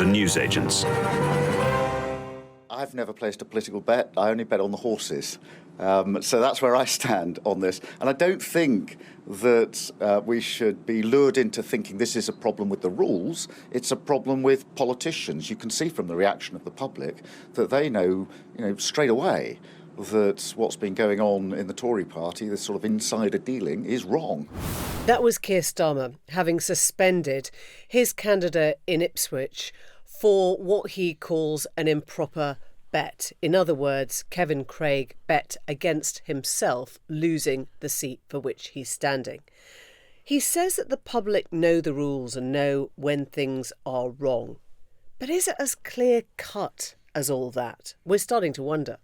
the newsagents. I've never placed a political bet. I only bet on the horses. So that's where I stand on this. And I don't think that we should be lured into thinking this is a problem with the rules. It's a problem with politicians. You can see from the reaction of the public that they know, straight away that what's been going on in the Tory party, this sort of insider dealing, is wrong. That was Keir Starmer having suspended his candidate in Ipswich for what he calls an improper bet. In other words, Kevin Craig bet against himself losing the seat for which he's standing. He says that the public know the rules and know when things are wrong. But is it as clear-cut as all that? We're starting to wonder.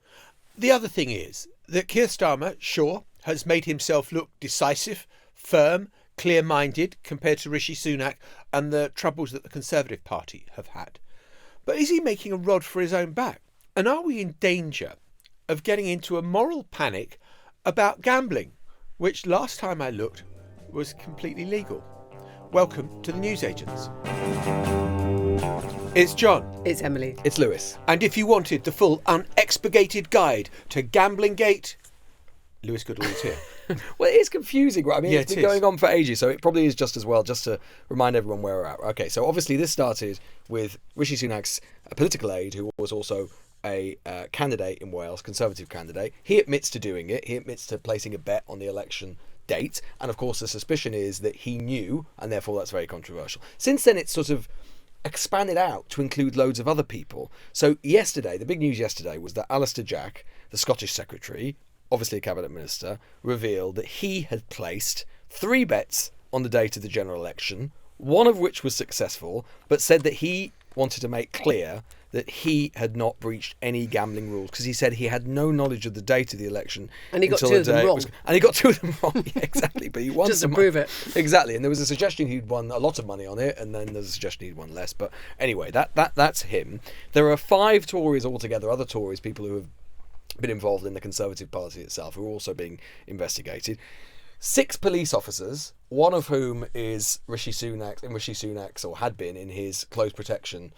The other thing is that Keir Starmer, sure, has made himself look decisive, firm, clear-minded compared to Rishi Sunak and the troubles that the Conservative Party have had. But is he making a rod for his own back? And are we in danger of getting into a moral panic about gambling, which last time I looked was completely legal? Welcome to the Newsagents. It's John. It's Emily. It's Lewis. And if you wanted the full unexpurgated guide to Gamblinggate, Lewis Goodall is here. Well, it is confusing, right? I mean, Yeah, it's been it is. going on for ages, so it probably is just as well, just to remind everyone where we're at. Okay, so obviously this started with Rishi Sunak's political aide, who was also a candidate in Wales, Conservative candidate. He admits to doing it. He admits to placing a bet on the election date. And of course, the suspicion is that he knew, and therefore that's very controversial. Since then, it's sort of expanded out to include loads of other people. So yesterday, the big news yesterday was that Alistair Jack, the Scottish secretary, obviously a cabinet minister, revealed that he had placed 3 bets on the date of the general election, one of which was successful, but said that he wanted to make clear that he had not breached any gambling rules because he said he had no knowledge of the date of the election. And he got until 2 of them wrong. And he got 2 of them wrong, yeah, exactly. But he won Just to some prove it. Exactly. And there was a suggestion he'd won a lot of money on it, and then there's a suggestion he'd won less. But anyway, that's him. There are 5 Tories altogether, other Tories, people who have been involved in the Conservative Party itself, who are also being investigated. 6 police officers, one of whom is Rishi Sunak's, or had been in his close protection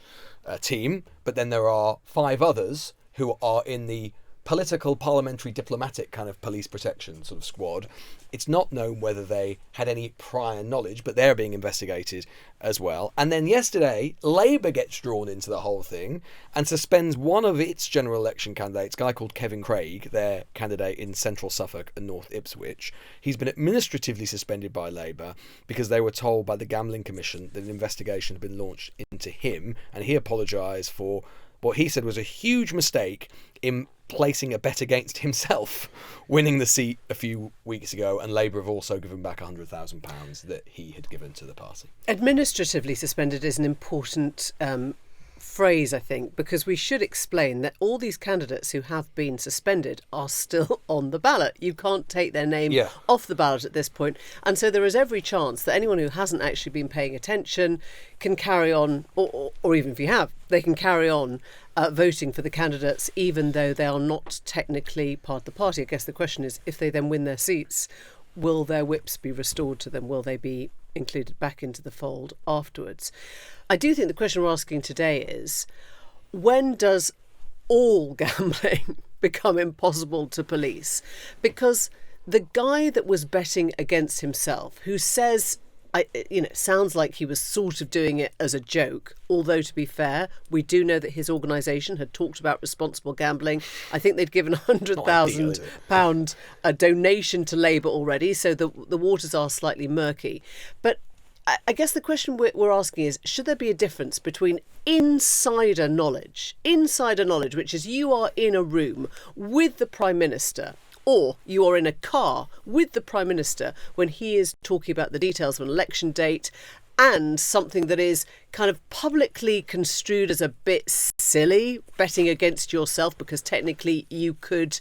team, but then there are 5 others who are in the political, parliamentary, diplomatic kind of police protection sort of squad. It's not known whether they had any prior knowledge, but they're being investigated as well. And then yesterday, Labour gets drawn into the whole thing and suspends one of its general election candidates, a guy called Kevin Craig, their candidate in central Suffolk and North Ipswich. He's been administratively suspended by Labour because they were told by the Gambling Commission that an investigation had been launched into him, and he apologised for what he said was a huge mistake in placing a bet against himself, winning the seat a few weeks ago, and Labour have also given back £100,000 that he had given to the party. Administratively suspended is an important phrase, I think, because we should explain that all these candidates who have been suspended are still on the ballot. You can't take their name off the ballot at this point. And so there is every chance that anyone who hasn't actually been paying attention can carry on, or even if you have, they can carry on voting for the candidates, even though they are not technically part of the party. I guess the question is, if they then win their seats, will their whips be restored to them? Will they be included back into the fold afterwards? I do think the question we're asking today is, when does all gambling become impossible to police? Because the guy that was betting against himself, who says, sounds like he was sort of doing it as a joke, although to be fair, we do know that his organisation had talked about responsible gambling. I think they'd given £100,000 a donation to Labour already, so the waters are slightly murky. But I guess the question we're asking is, should there be a difference between insider knowledge, which is you are in a room with the Prime Minister, or you are in a car with the Prime Minister when he is talking about the details of an election date, and something that is kind of publicly construed as a bit silly, betting against yourself because technically you could,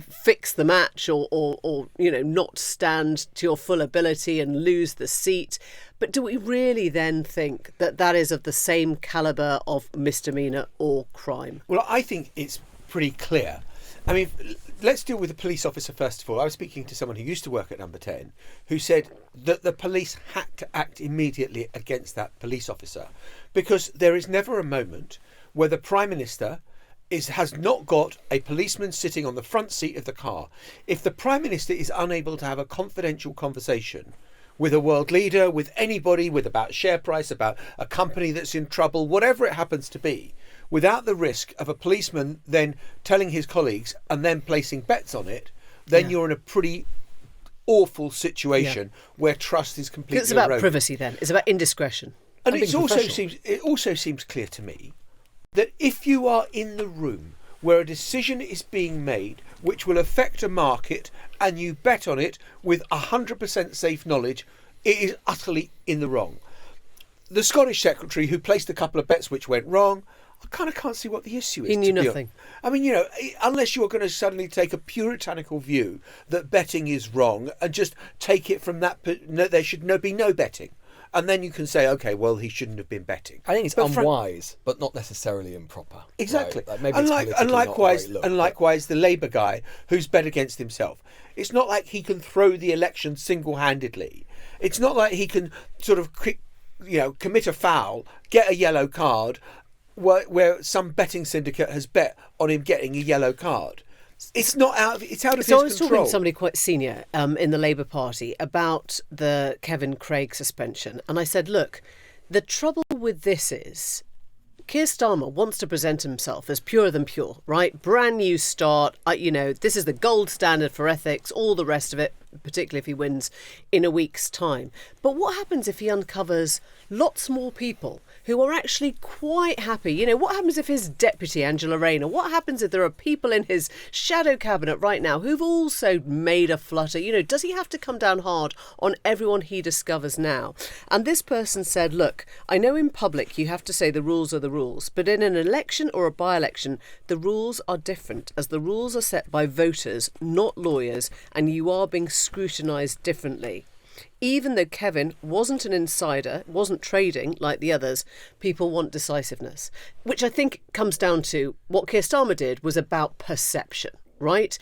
fix the match or not stand to your full ability and lose the seat. But do we really then think that that is of the same calibre of misdemeanour or crime? Well, I think it's pretty clear I mean, let's deal with the police officer first of all. I was speaking to someone who used to work at Number 10 who said that the police had to act immediately against that police officer because there is never a moment where the Prime Minister has not got a policeman sitting on the front seat of the car. If the Prime Minister is unable to have a confidential conversation with a world leader, with anybody, about share price, about a company that's in trouble, whatever it happens to be, without the risk of a policeman then telling his colleagues and then placing bets on it, then you're in a pretty awful situation where trust is completely It's about eroded. privacy then. It's about indiscretion. And it also seems clear to me that if you are in the room where a decision is being made which will affect a market and you bet on it with 100% safe knowledge, it is utterly in the wrong. The Scottish secretary who placed a couple of bets which went wrong, I kind of can't see what the issue is. He knew nothing. I mean, unless you're going to suddenly take a puritanical view that betting is wrong and just take it from that, there should be no betting. And then you can say, OK, well, he shouldn't have been betting. I think it's unwise, but not necessarily improper. Exactly. Right? Like and likewise, the Labour guy who's bet against himself. It's not like he can throw the election single-handedly. It's not like he can sort of commit a foul, get a yellow card, where some betting syndicate has bet on him getting a yellow card. It's not out. It's out of his control. So I was talking to somebody quite senior in the Labour Party about the Kevin Craig suspension, and I said, look, the trouble with this is Keir Starmer wants to present himself as purer than pure, right? Brand new start. This is the gold standard for ethics, all the rest of it, particularly if he wins in a week's time. But what happens if he uncovers lots more people who are actually quite happy? What happens if his deputy, Angela Rayner, what happens if there are people in his shadow cabinet right now who've also made a flutter? Does he have to come down hard on everyone he discovers now? And this person said, look, I know in public you have to say the rules are the rules, but in an election or a by-election, the rules are different, as the rules are set by voters, not lawyers, and you are being scrutinised differently. Even though Kevin wasn't an insider, wasn't trading like the others, people want decisiveness, which I think comes down to what Keir Starmer did was about perception, right?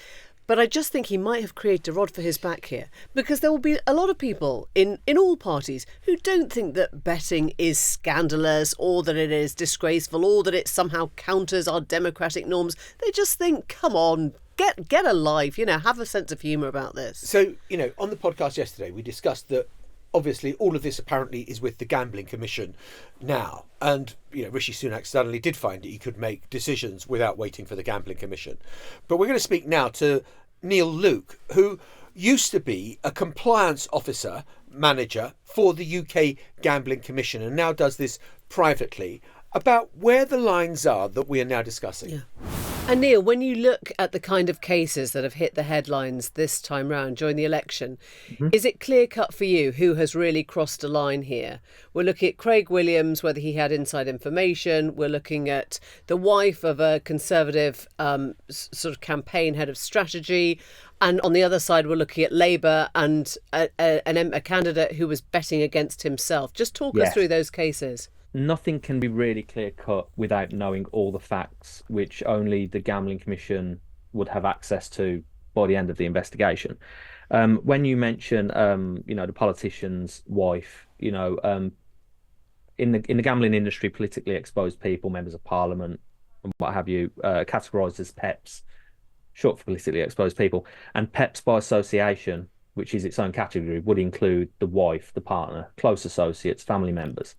But I just think he might have created a rod for his back here, because there will be a lot of people in all parties who don't think that betting is scandalous or that it is disgraceful or that it somehow counters our democratic norms. They just think, come on, get a life, have a sense of humour about this. So, on the podcast yesterday, we discussed that obviously all of this apparently is with the Gambling Commission now. And, Rishi Sunak suddenly did find that he could make decisions without waiting for the Gambling Commission. But we're going to speak now to Neil Luke, who used to be a compliance officer manager for the UK Gambling Commission and now does this privately, about where the lines are that we are now discussing. Yeah. And Neil, when you look at the kind of cases that have hit the headlines this time round during the election, is it clear cut for you who has really crossed a line here? We're looking at Craig Williams, whether he had inside information. We're looking at the wife of a Conservative sort of campaign head of strategy. And on the other side, we're looking at Labour and a candidate who was betting against himself. Just talk us through those cases. Nothing can be really clear-cut without knowing all the facts, which only the Gambling Commission would have access to by the end of the investigation. When you mention, the politician's wife, in the gambling industry, politically exposed people, members of Parliament, and what have you, categorised as PEPs, short for politically exposed people, and PEPs by association, which is its own category, would include the wife, the partner, close associates, family members.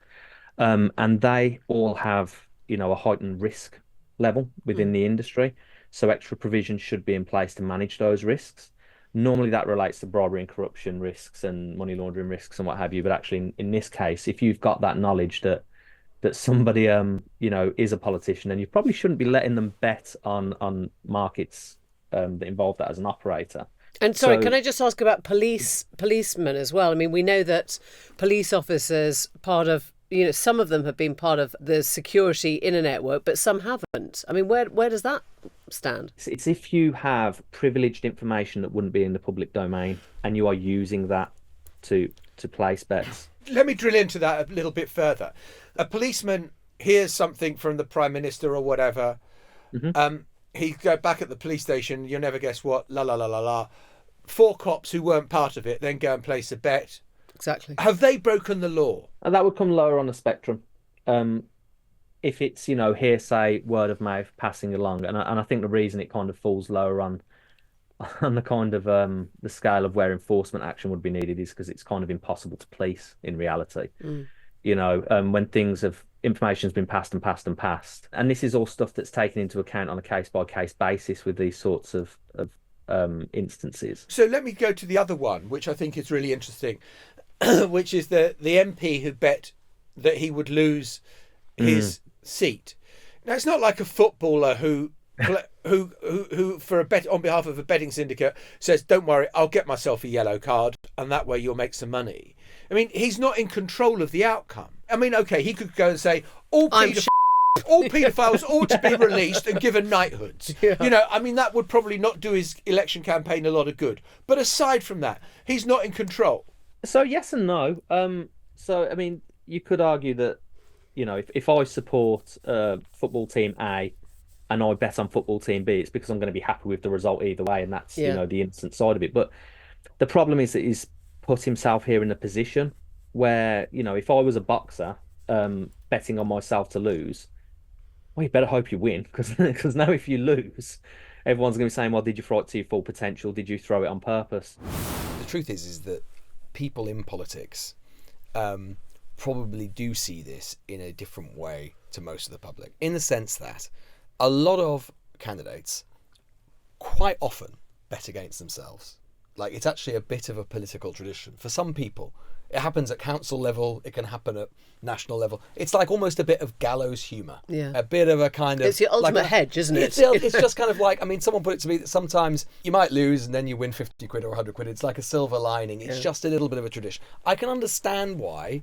And they all have, a heightened risk level within the industry. So extra provisions should be in place to manage those risks. Normally that relates to bribery and corruption risks and money laundering risks and what have you. But actually in this case, if you've got that knowledge that somebody, is a politician, then you probably shouldn't be letting them bet on markets that involve that as an operator. And sorry, can I just ask about policemen as well? I mean, we know that police officers, part of, some of them have been part of the security in a network, but some haven't. I mean, where does that stand? It's if you have privileged information that wouldn't be in the public domain and you are using that to place bets. Let me drill into that a little bit further. A policeman hears something from the Prime Minister or whatever. He'd go back at the police station. You'll never guess what. La la la la la. 4 cops who weren't part of it then go and place a bet. Exactly. Have they broken the law? And that would come lower on the spectrum. If it's, hearsay, word of mouth, passing along, and I think the reason it kind of falls lower on the kind of the scale of where enforcement action would be needed is because it's kind of impossible to police in reality. When information has been passed and passed and passed, and this is all stuff that's taken into account on a case by case basis with these sorts of instances. So let me go to the other one, which I think is really interesting, which is the MP who bet that he would lose his seat. Now, it's not like a footballer who for a bet on behalf of a betting syndicate says, "Don't worry, I'll get myself a yellow card, and that way you'll make some money." I mean, he's not in control of the outcome. I mean, okay, he could go and say, all paedophiles ought to be released and given knighthoods. Yeah. I mean, that would probably not do his election campaign a lot of good. But aside from that, he's not in control. So yes and no. So I mean, you could argue that, if I support football team A and I bet on football team B, it's because I'm going to be happy with the result either way, and that's the innocent side of it. But the problem is that he's put himself here in a position where, if I was a boxer betting on myself to lose, well, you better hope you win, because now if you lose, everyone's going to be saying, well, did you throw it to your full potential? Did you throw it on purpose? The truth is that people in politics probably do see this in a different way to most of the public, in the sense that a lot of candidates quite often bet against themselves. Like, it's actually a bit of a political tradition. For some people, it happens at council level, it can happen at national level. It's like almost a bit of gallows humour. Yeah. A bit of a kind of... It's the ultimate hedge, isn't it? It's just kind of like, I mean, someone put it to me that sometimes you might lose and then you win 50 quid or 100 quid. It's like a silver lining. It's just a little bit of a tradition. I can understand why,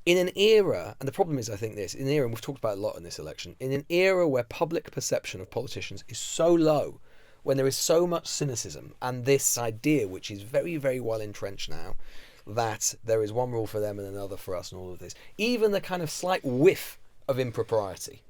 in an era, and the problem is, I think this, in an era, and we've talked about it a lot in this election, in an era where public perception of politicians is so low, when there is so much cynicism and this idea, which is very, very well entrenched now, that there is one rule for them and another for us and all of this, even the kind of slight whiff of impropriety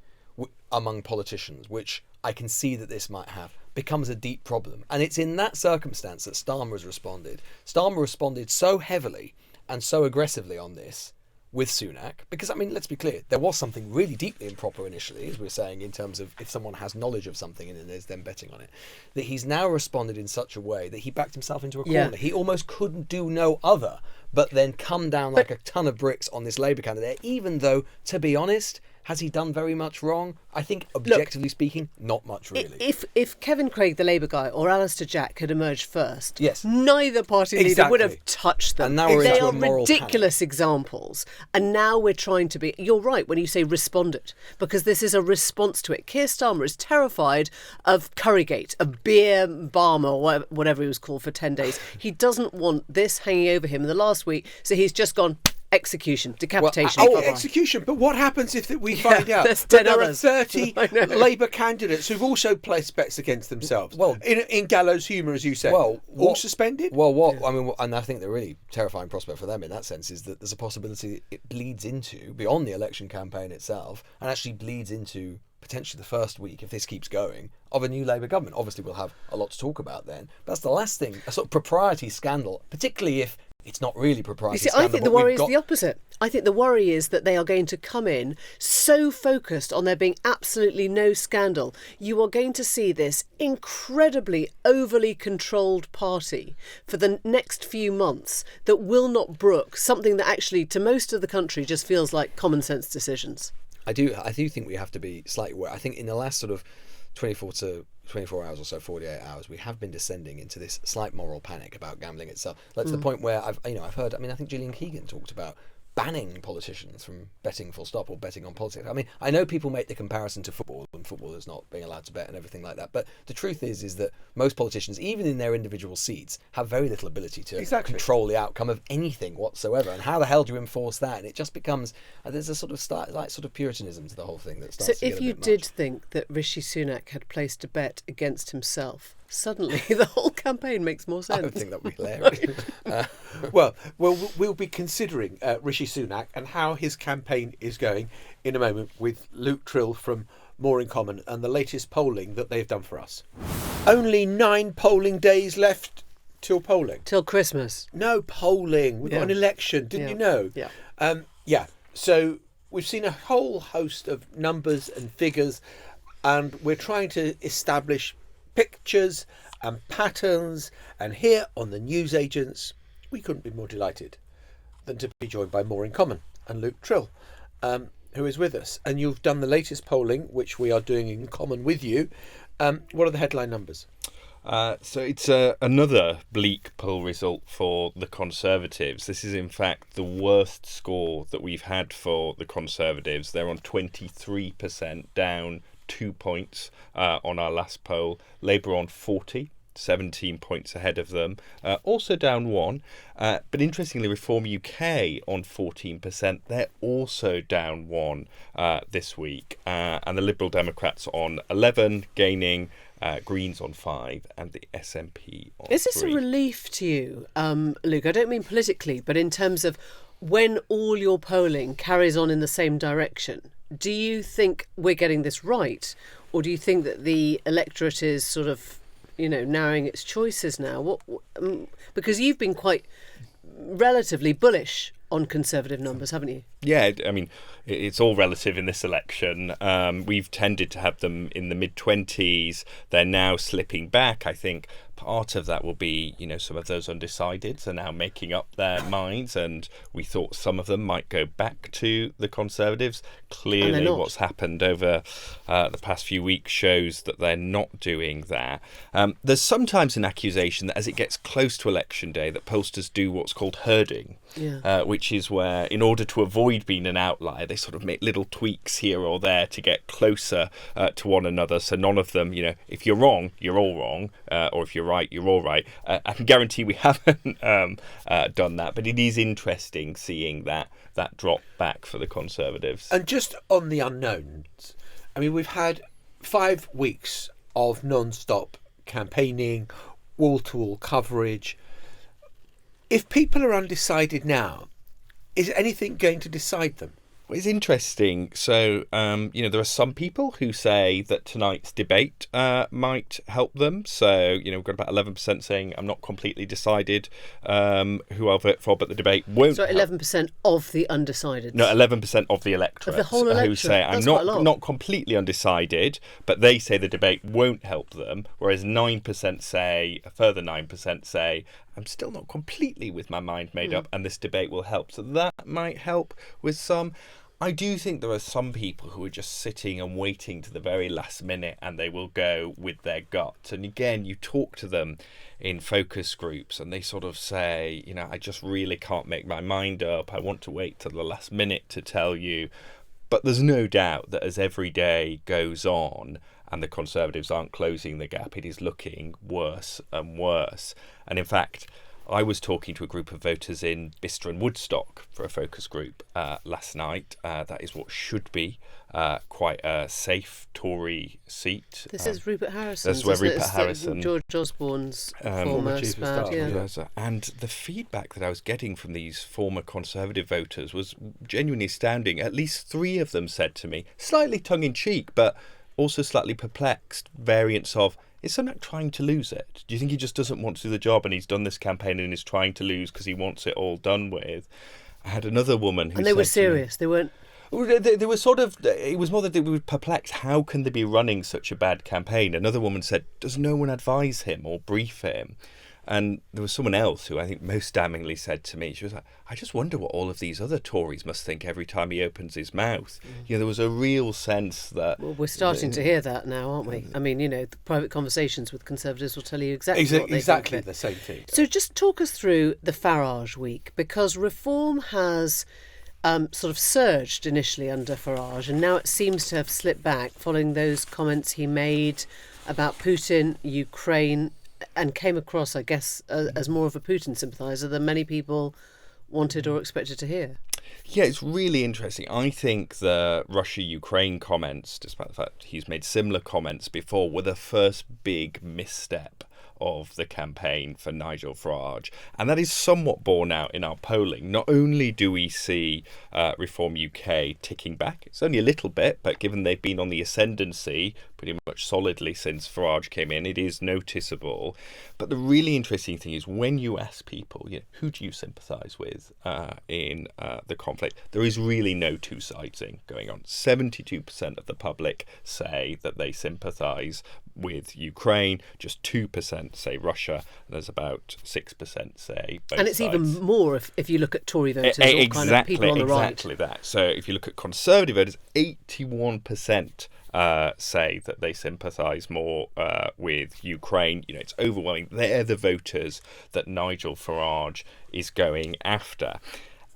among politicians, which I can see that this might have, becomes a deep problem. And it's in that circumstance that Starmer has responded. Starmer responded so heavily and so aggressively on this with Sunak, because, I mean, let's be clear, there was something really deeply improper initially, as we were saying, in terms of if someone has knowledge of something and is then betting on it, that he's now responded in such a way that he backed himself into a corner. He almost couldn't do no other but then come down like a ton of bricks on this Labour candidate, even though, to be honest, has he done very much wrong? I think, objectively speaking, not much really. If Kevin Craig, the Labour guy, or Alistair Jack had emerged first, yes, neither party leader would have touched them. And now we're they into are a moral ridiculous panic. Examples. And now we're trying to be... You're right when you say responded, because this is a response to it. Keir Starmer is terrified of Currygate, a beer barmer, or whatever he was called, for 10 days. He doesn't want this hanging over him in the last week, so he's just gone... Execution, decapitation. Execution. But what happens if we find out that there are 30 Labour candidates who've also placed bets against themselves? Well, in gallows humour, as you said. Well, all suspended? I mean, and I think the really terrifying prospect for them in that sense is that there's a possibility it bleeds into, beyond the election campaign itself, and actually bleeds into potentially the first week, if this keeps going, of a new Labour government. Obviously, we'll have a lot to talk about then. But that's the last thing, a sort of propriety scandal, particularly if it's not really propriety scandal. I think the worry is the opposite. I think the worry is that they are going to come in so focused on there being absolutely no scandal. You are going to see this incredibly overly controlled party for the next few months that will not brook something that actually to most of the country just feels like common sense decisions. I do think we have to be slightly aware. I think in the last sort of 24 hours or so, 48 hours, we have been descending into this slight moral panic about gambling itself. Like to the point where I've heard, I think Gillian Keegan talked about banning politicians from betting full stop or betting on politics. I mean, I know people make the comparison to football and footballers not being allowed to bet and everything like that, but the truth is that most politicians, even in their individual seats, have very little ability to control the outcome of anything whatsoever. And how the hell do you enforce that? And it just becomes, there's a sort of puritanism to the whole thing that starts to get a bit much. So if you did think that Rishi Sunak had placed a bet against himself, suddenly the whole campaign makes more sense. I would think that would be hilarious. Well, we'll be considering Rishi Sunak and how his campaign is going in a moment with Luke Trill from More in Common and the latest polling that they've done for us. Only 9 polling days left till polling. Till Christmas. No polling. We've got an election. Didn't you know? Yeah. So we've seen a whole host of numbers and figures, and we're trying to establish pictures and patterns. And here on the Newsagents, we couldn't be more delighted than to be joined by More in Common and Luke Trill, who is with us. And you've done the latest polling, which we are doing in common with you. What are the headline numbers? So it's another bleak poll result for the Conservatives. This is in fact the worst score that we've had for the Conservatives. They're on 23%, down 2 points on our last poll. Labour on 40. 17 points ahead of them, also down 1. But interestingly, Reform UK on 14%, they're also down 1 this week. And the Liberal Democrats on 11, gaining, Greens on 5, and the SNP on 3. Is this a relief to you, Luke? I don't mean politically, but in terms of when all your polling carries on in the same direction. Do you think we're getting this right? Or do you think that the electorate is sort of narrowing its choices now? Because you've been quite relatively bullish on Conservative numbers, haven't you? Yeah, I mean, it's all relative in this election. We've tended to have them in the mid-20s. They're now slipping back. I think part of that will be, some of those undecideds are now making up their minds, and we thought some of them might go back to the Conservatives. Clearly, what's happened over the past few weeks shows that they're not doing that. There's sometimes an accusation that as it gets close to election day, that pollsters do what's called herding, which is where, in order to avoid being an outlier, they sort of make little tweaks here or there to get closer to one another. So none of them, if you're wrong, you're all wrong, or if you're right, you're all right. I can guarantee we haven't done that, but it is interesting seeing that drop back for the Conservatives. And just on the unknowns, I mean, we've had 5 weeks of non-stop campaigning, wall-to-wall coverage. If people are undecided now, is anything going to decide them? Well, it's interesting. So, there are some people who say that tonight's debate might help them. So, we've got about 11% saying I'm not completely decided who I'll vote for, but the debate won't. So 11% of the undecided? No, 11% of the electorate. Of the whole electorate? Who say I'm not completely undecided, but they say the debate won't help them. Whereas 9% say, a further 9% say, I'm still not completely with my mind made up, and this debate will help. So that might help with some. I do think there are some people who are just sitting and waiting to the very last minute, and they will go with their gut. And again, you talk to them in focus groups and they sort of say, I just really can't make my mind up. I want to wait till the last minute to tell you. But there's no doubt that as every day goes on and the Conservatives aren't closing the gap, it is looking worse and worse. And in fact, I was talking to a group of voters in Bicester and Woodstock for a focus group last night. That is what should be quite a safe Tory seat. This is Rupert Harrison's. That's where Rupert Harrison, George Osborne's former chief of staff. And the feedback that I was getting from these former Conservative voters was genuinely astounding. At least 3 of them said to me, slightly tongue-in-cheek, but also slightly perplexed, variants of, is Sunak trying to lose it? Do you think he just doesn't want to do the job and he's done this campaign and is trying to lose because he wants it all done with? I had another woman who And they were serious. They weren't... They were sort of, it was more that they were perplexed. How can they be running such a bad campaign? Another woman said, does no one advise him or brief him? And there was someone else who I think most damningly said to me, she was like, I just wonder what all of these other Tories must think every time he opens his mouth. There was a real sense that... Well, we're starting to hear that now, aren't we? I mean, the private conversations with Conservatives will tell you exactly what they think of it. The same thing. So just talk us through the Farage week, because Reform has sort of surged initially under Farage, and now it seems to have slipped back following those comments he made about Putin, Ukraine, and came across, I guess, as more of a Putin sympathiser than many people wanted or expected to hear. Yeah, it's really interesting. I think the Russia-Ukraine comments, despite the fact he's made similar comments before, were the first big misstep of the campaign for Nigel Farage. And that is somewhat borne out in our polling. Not only do we see Reform UK ticking back, it's only a little bit, but given they've been on the ascendancy pretty much solidly since Farage came in, it is noticeable. But the really interesting thing is when you ask people, who do you sympathise with in the conflict, there is really no two-siding going on. 72% of the public say that they sympathise with Ukraine, just 2% say Russia, and there's about 6% say both And it's sides. even more if you look at Tory voters or kind of people on the right. Exactly that. So if you look at Conservative voters, 81% say that they sympathise more with Ukraine. It's overwhelming. They're the voters that Nigel Farage is going after.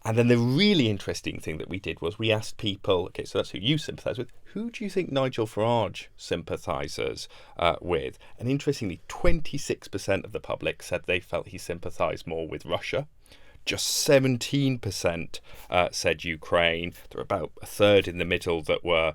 And then the really interesting thing that we did was we asked people, okay, so that's who you sympathise with, who do you think Nigel Farage sympathises with? And interestingly, 26% of the public said they felt he sympathised more with Russia. Just 17% said Ukraine. There were about a third in the middle that were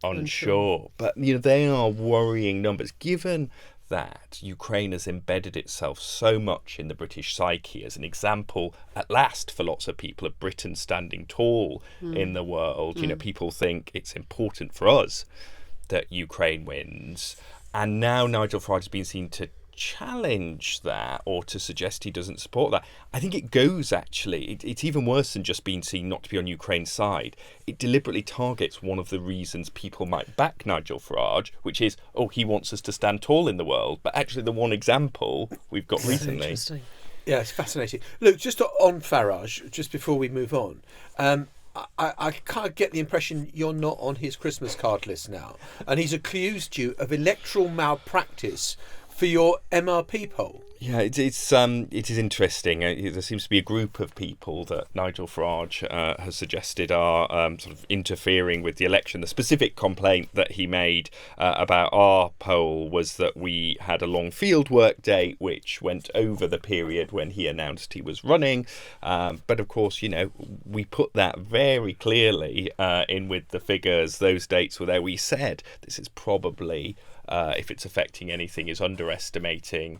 unsure. But, they are worrying numbers, given that Ukraine has embedded itself so much in the British psyche as an example, at last, for lots of people, of Britain standing tall in the world. People think it's important for us that Ukraine wins. And now Nigel Farage has been seen to challenge that or to suggest he doesn't support that. I think it goes, actually, it's even worse than just being seen not to be on Ukraine's side. It deliberately targets one of the reasons people might back Nigel Farage, which is, he wants us to stand tall in the world. But actually the one example we've got recently. Interesting. Yeah, it's fascinating. Look, just on Farage, just before we move on, I can't get the impression you're not on his Christmas card list now. And he's accused you of electoral malpractice for your MRP poll. Yeah, it is interesting. There seems to be a group of people that Nigel Farage has suggested are sort of interfering with the election. The specific complaint that he made about our poll was that we had a long field work day, which went over the period when he announced he was running. But of course, we put that very clearly in with the figures. Those dates were there. We said this is probably, if it's affecting anything, is underestimating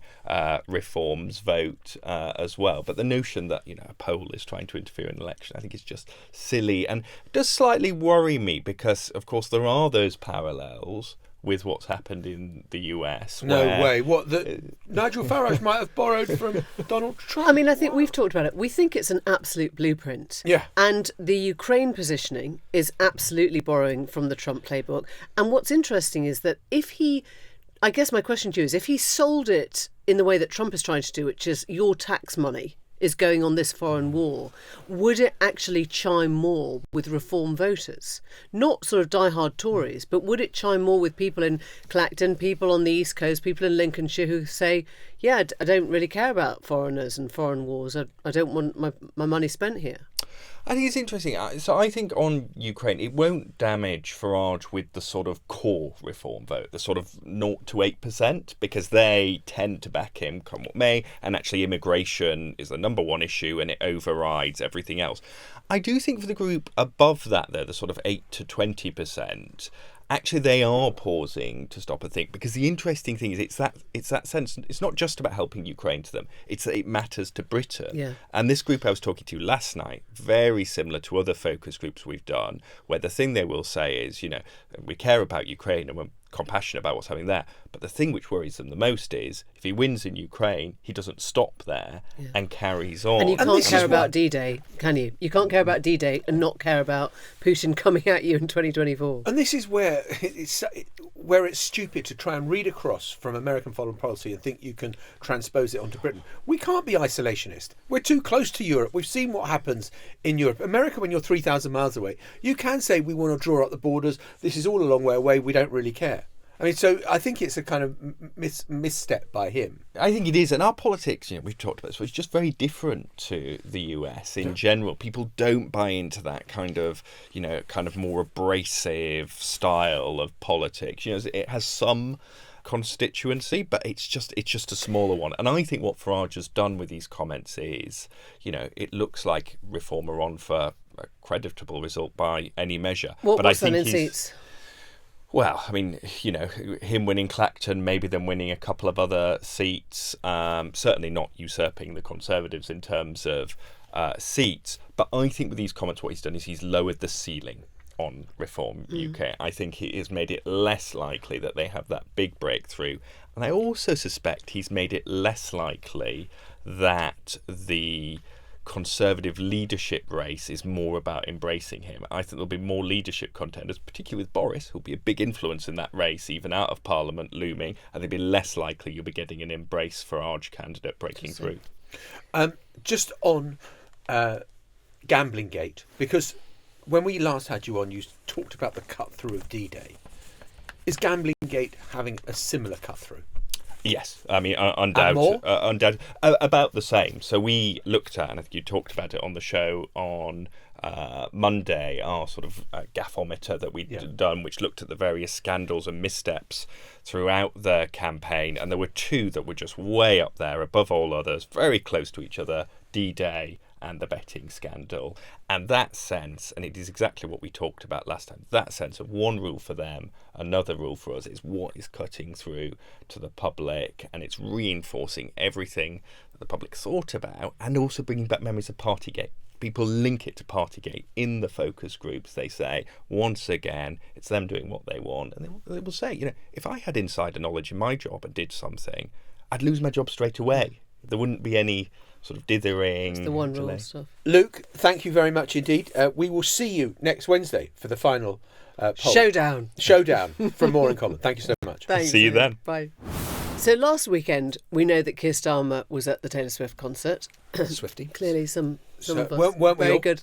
Reform's vote as well. But the notion that a poll is trying to interfere in an election, I think is just silly, and does slightly worry me because, of course, there are those parallels with what's happened in the US. No way. What, Nigel Farage might have borrowed from Donald Trump? I mean, I think we've talked about it. We think it's an absolute blueprint. Yeah. And the Ukraine positioning is absolutely borrowing from the Trump playbook. And what's interesting is that I guess my question to you is, if he sold it in the way that Trump is trying to do, which is your tax money is going on this foreign war, would it actually chime more with Reform voters? Not sort of diehard Tories, but would it chime more with people in Clacton, people on the East Coast, people in Lincolnshire who say, yeah, I don't really care about foreigners and foreign wars. I don't want my money spent here. I think it's interesting. So I think on Ukraine, it won't damage Farage with the sort of core Reform vote, the sort of 0 to 8%, because they tend to back him come what may, and actually immigration is the number one issue and it overrides everything else. I do think for the group above that, though, the sort of 8 to 20%, actually they are pausing to stop and think, because the interesting thing is it's that sense, it's not just about helping Ukraine to them, it's that it matters to Britain. Yeah. And this group I was talking to last night, very similar to other focus groups we've done, where the thing they will say is, we care about Ukraine and we're compassionate about what's happening there, but the thing which worries them the most is if he wins in Ukraine, he doesn't stop there and carries on. And you can't care about D-Day, can you? You can't care about D-Day and not care about Putin coming at you in 2024. And this is where it's stupid to try and read across from American foreign policy and think you can transpose it onto Britain. We can't be isolationist. We're too close to Europe. We've seen what happens in Europe. America, when you're 3,000 miles away, you can say we want to draw up the borders. This is all a long way away. We don't really care. I mean, so I think it's a kind of misstep by him. I think it is. And our politics, we've talked about this, it's just very different to the US in general. People don't buy into that kind of more abrasive style of politics. It has some constituency, but it's just a smaller one. And I think what Farage has done with these comments is, it looks like Reform are on for a creditable result by any measure. What's that in seats? Well, I mean, him winning Clacton, maybe them winning a couple of other seats, certainly not usurping the Conservatives in terms of seats. But I think with these comments, what he's done is he's lowered the ceiling on Reform UK. I think he has made it less likely that they have that big breakthrough. And I also suspect he's made it less likely that the Conservative leadership race is more about embracing him. I think there'll be more leadership contenders, particularly with Boris, who'll be a big influence in that race, even out of Parliament looming, and they'll be less likely you'll be getting an Embrace Farage candidate breaking through. Just on Gambling Gate, because when we last had you on, you talked about the cut through of D-Day. Is Gambling Gate having a similar cut through? Yes, I mean, undoubtedly, about the same. So we looked at, and I think you talked about it on the show on Monday, our sort of gaffometer that we'd done, which looked at the various scandals and missteps throughout the campaign. And there were two that were just way up there, above all others, very close to each other, D-Day and the betting scandal. And that sense, and it is exactly what we talked about last time, that sense of one rule for them, another rule for us, is what is cutting through to the public, and it's reinforcing everything that the public thought about, and also bringing back memories of Partygate. People link it to Partygate in the focus groups. They say, once again, it's them doing what they want. And they will say, if I had insider knowledge in my job and did something, I'd lose my job straight away. There wouldn't be any sort of dithering. It's the one rule stuff. Luke, thank you very much indeed. We will see you next Wednesday for the final poll. Showdown from More in Common. Thank you so much. Thanks. See you then. Bye. So last weekend, we know that Keir Starmer was at the Taylor Swift concert. Swifty. Clearly some So, of us. weren't we very all? good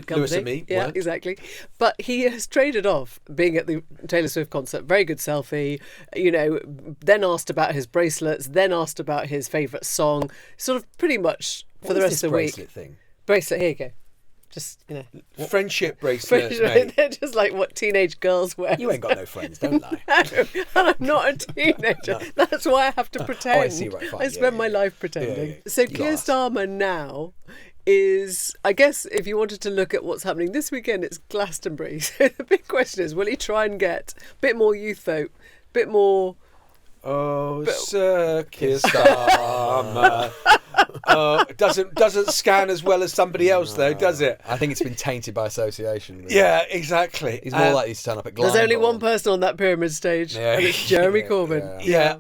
company. Lewis and me Yeah, weren't. exactly. But he has traded off being at the Taylor Swift concert. Very good selfie. Then asked about his bracelets. Then asked about his favourite song. Sort of pretty much for the rest of the week. Thing? Bracelet. Here you go. Just Friendship bracelets, mate. They're just like what teenage girls wear. You ain't got no friends, don't lie. No, and I'm not a teenager. That's why I have to pretend. Oh, I see, right, fine. I spend my life pretending. So Keir Starmer now is, I guess, if you wanted to look at what's happening this weekend, it's Glastonbury. So the big question is, will he try and get a bit more youth vote, a bit more... Oh, Sir Keir Starmer. Doesn't scan as well as somebody else, though, does it? I think it's been tainted by association. Yeah, exactly. He's more likely to turn up at There's Glastonbury. only one person on that pyramid stage, and it's Jeremy Corbyn. Yeah.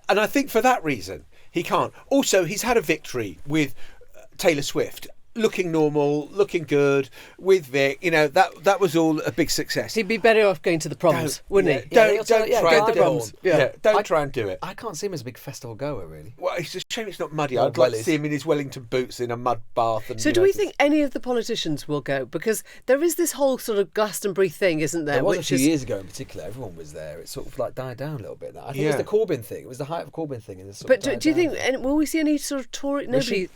And I think for that reason, he can't. Also, he's had a victory with Taylor Swift. Looking normal, looking good, with Vic, that was all a big success. He'd be better off going to the proms, wouldn't he? Don't try go to and the proms. Don't try and do it. I can't see him as a big festival goer, really. Well, it's a shame it's not muddy. Well, I'd like to wellies. see him in his Wellington boots in a mud bath. And, So do we think any of the politicians will go? Because there is this whole sort of Glastonbury thing, isn't there? There was a which few is... years ago in particular, everyone was there. It sort of like died down a little bit now. I think it was the Corbyn thing. It was the height of Corbyn thing. And But do you think, and will we see any sort of Tory... Nobody...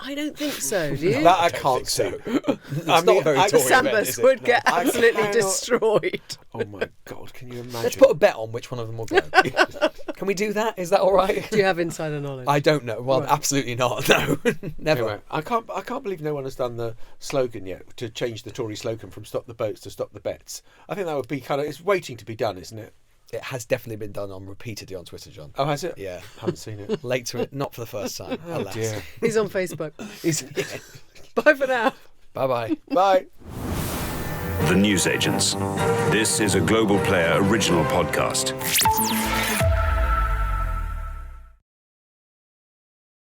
I don't think so, do you? That I can't see. It's not a very Tory event, Sambus is it? would get I absolutely cannot- destroyed. Oh my God, can you imagine? Let's put a bet on which one of them will go. Can we do that? Is that all right? Do you have insider knowledge? I don't know. Well, Right. absolutely not. No, never. Anyway, I can't believe no one has done the slogan yet to change the Tory slogan from "Stop the Boats" to "Stop the Bets." I think that would be it's waiting to be done, isn't it? It has definitely been done on repeatedly on Twitter, John. Oh, has it? Yeah. Haven't seen it. Late to it, not for the first time. alas. Dear. He's on Facebook. Bye for now. Bye-bye. Bye. The Newsagents. This is a Global Player original podcast.